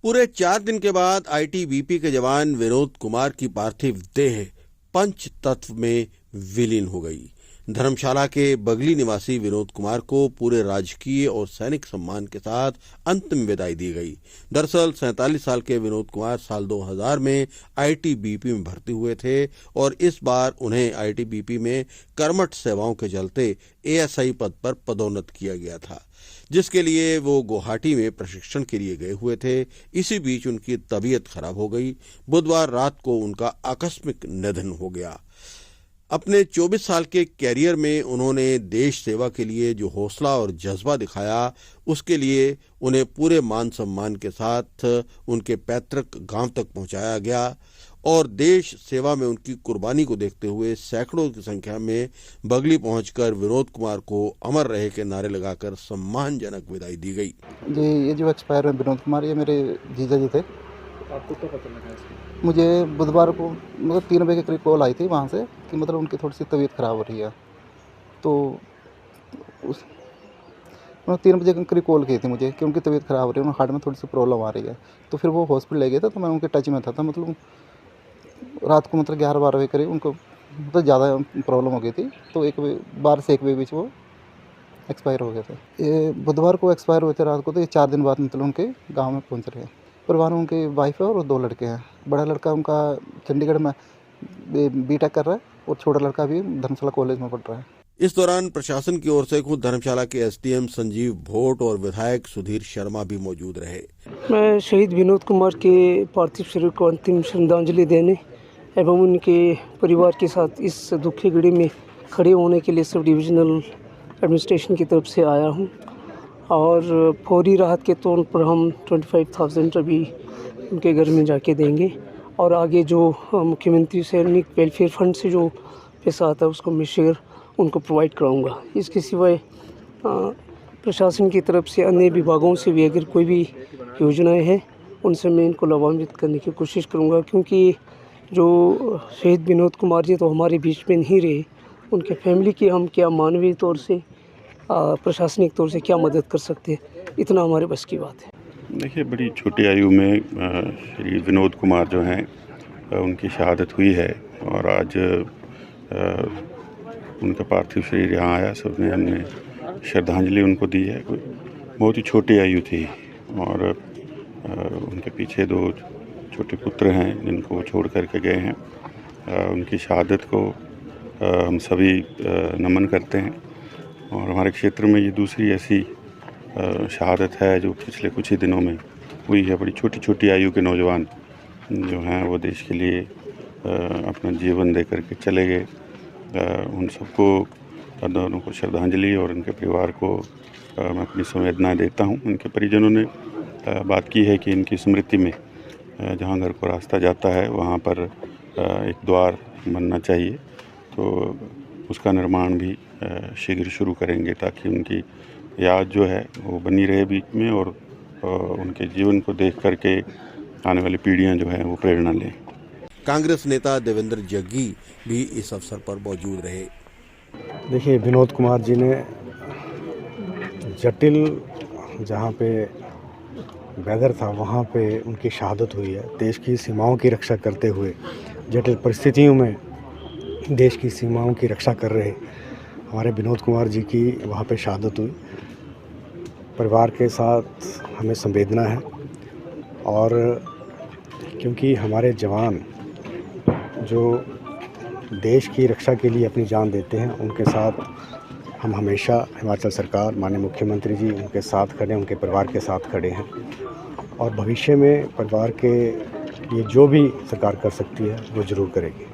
पूरे 4 दिन के बाद आईटीबीपी के जवान विनोद कुमार की पार्थिव देह पंच तत्व में विलीन हो गई। धर्मशाला के बगली निवासी विनोद कुमार को पूरे राजकीय और सैनिक सम्मान के साथ अंतिम विदाई दी गई। दरअसल 47 साल के विनोद कुमार साल 2000 में आईटीबीपी में भर्ती हुए थे और इस बार उन्हें आईटीबीपी में कर्मठ सेवाओं के चलते एएसआई पद पर पदोन्नत किया गया था, जिसके लिए वो गुवाहाटी में प्रशिक्षण के लिए गए हुए थे। इसी बीच उनकी तबीयत खराब हो गई। बुधवार रात को उनका आकस्मिक निधन हो गया। अपने 24 साल के कैरियर में उन्होंने देश सेवा के लिए जो हौसला और जज्बा दिखाया, उसके लिए उन्हें पूरे मान सम्मान के साथ उनके पैतृक गांव तक पहुंचाया गया और देश सेवा में उनकी कुर्बानी को देखते हुए सैकड़ों की संख्या में बगली पहुंचकर विनोद कुमार को अमर रहे के नारे लगाकर सम्मानजनक विदाई दी गई। जी, ये जो एक्सपायर है विनोद कुमार, ये मेरे जीजा जी थे। आपको क्या पता लगा इसका? मुझे बुधवार को 3 बजे के करीब कॉल आई थी वहाँ से कि उनकी थोड़ी सी तबीयत ख़राब हो रही है। तो उस 3 बजे के करीब कॉल की थी मुझे कि उनकी तबीयत ख़राब हो रही है, उनके हार्ट में थोड़ी सी प्रॉब्लम आ रही है। तो फिर वो हॉस्पिटल ले गए थे, तो मैं उनके टच में था। रात को 11-12 बजे करीब उनको ज़्यादा प्रॉब्लम हो गई थी, तो 12 से 1 बजे बीच वो एक्सपायर हो गए थे। ये बुधवार को एक्सपायर हुए थे रात को, तो ये 4 दिन बाद उनके गांव में पहुंच रहे हैं। परिवार में उनकी वाइफ है और 2 लड़के हैं। बड़ा लड़का उनका चंडीगढ़ में बीटेक कर रहा है और छोटा लड़का भी धर्मशाला कॉलेज में पढ़ रहा है। इस दौरान प्रशासन की ओर से खुद धर्मशाला के एसडीएम संजीव भोट और विधायक सुधीर शर्मा भी मौजूद रहे। मैं शहीद विनोद कुमार के पार्थिव शरीर को अंतिम श्रद्धांजलि देने एवं उनके परिवार के साथ इस दुखी घड़ी में खड़े होने के लिए सब डिविजनल एडमिनिस्ट्रेशन की तरफ से आया हूं और फौरी राहत के तौर पर हम 25,000 अभी उनके घर में जाके देंगे और आगे जो मुख्यमंत्री सैनिक वेलफेयर फंड से जो पैसा आता है उसको मैं शेयर उनको प्रोवाइड कराऊंगा। इसके सिवाय प्रशासन की तरफ से अन्य विभागों से भी अगर कोई भी योजनाएं हैं उनसे मैं इनको लाभान्वित करने की कोशिश करूंगा, क्योंकि जो शहीद विनोद कुमार जी तो हमारे बीच में नहीं रहे, उनके फैमिली की हम क्या मानवीय तौर से प्रशासनिक तौर से क्या मदद कर सकते हैं, इतना हमारे बस की बात है। देखिए, बड़ी छोटी आयु में श्री विनोद कुमार जो हैं उनकी शहादत हुई है और आज उनका पार्थिव शरीर यहाँ आया। सबने हमने श्रद्धांजलि उनको दी है। बहुत ही छोटी आयु थी और उनके पीछे 2 छोटे पुत्र हैं जिनको वो छोड़ करके गए हैं। उनकी शहादत को हम सभी नमन करते हैं और हमारे क्षेत्र में ये दूसरी ऐसी शहादत है जो पिछले कुछ ही दिनों में हुई है। बड़ी छोटी छोटी आयु के नौजवान जो हैं वो देश के लिए अपना जीवन दे करके चले गए। उन सबको, दोनों को श्रद्धांजलि और उनके परिवार को मैं अपनी संवेदनाएं देता हूं। उनके परिजनों ने बात की है कि इनकी स्मृति में जहां घर को रास्ता जाता है वहां पर एक द्वार बनना चाहिए, तो उसका निर्माण भी शीघ्र शुरू करेंगे ताकि उनकी याद जो है वो बनी रहे बीच में और उनके जीवन को देख करके आने वाली पीढ़ियां जो है वो प्रेरणा लें। कांग्रेस नेता देवेंद्र जग्गी भी इस अवसर पर मौजूद रहे। देखिए, विनोद कुमार जी ने जटिल जहाँ पे वेदर था वहाँ पे उनकी शहादत हुई है। देश की सीमाओं की रक्षा करते हुए जटिल परिस्थितियों में देश की सीमाओं की रक्षा कर रहे हमारे विनोद कुमार जी की वहाँ पे शहादत हुई। परिवार के साथ हमें संवेदना है और क्योंकि हमारे जवान जो देश की रक्षा के लिए अपनी जान देते हैं, उनके साथ हम हमेशा हिमाचल सरकार, माननीय मुख्यमंत्री जी उनके साथ खड़े हैं, उनके परिवार के साथ खड़े हैं और भविष्य में परिवार के लिए जो भी सरकार कर सकती है वो ज़रूर करेगी।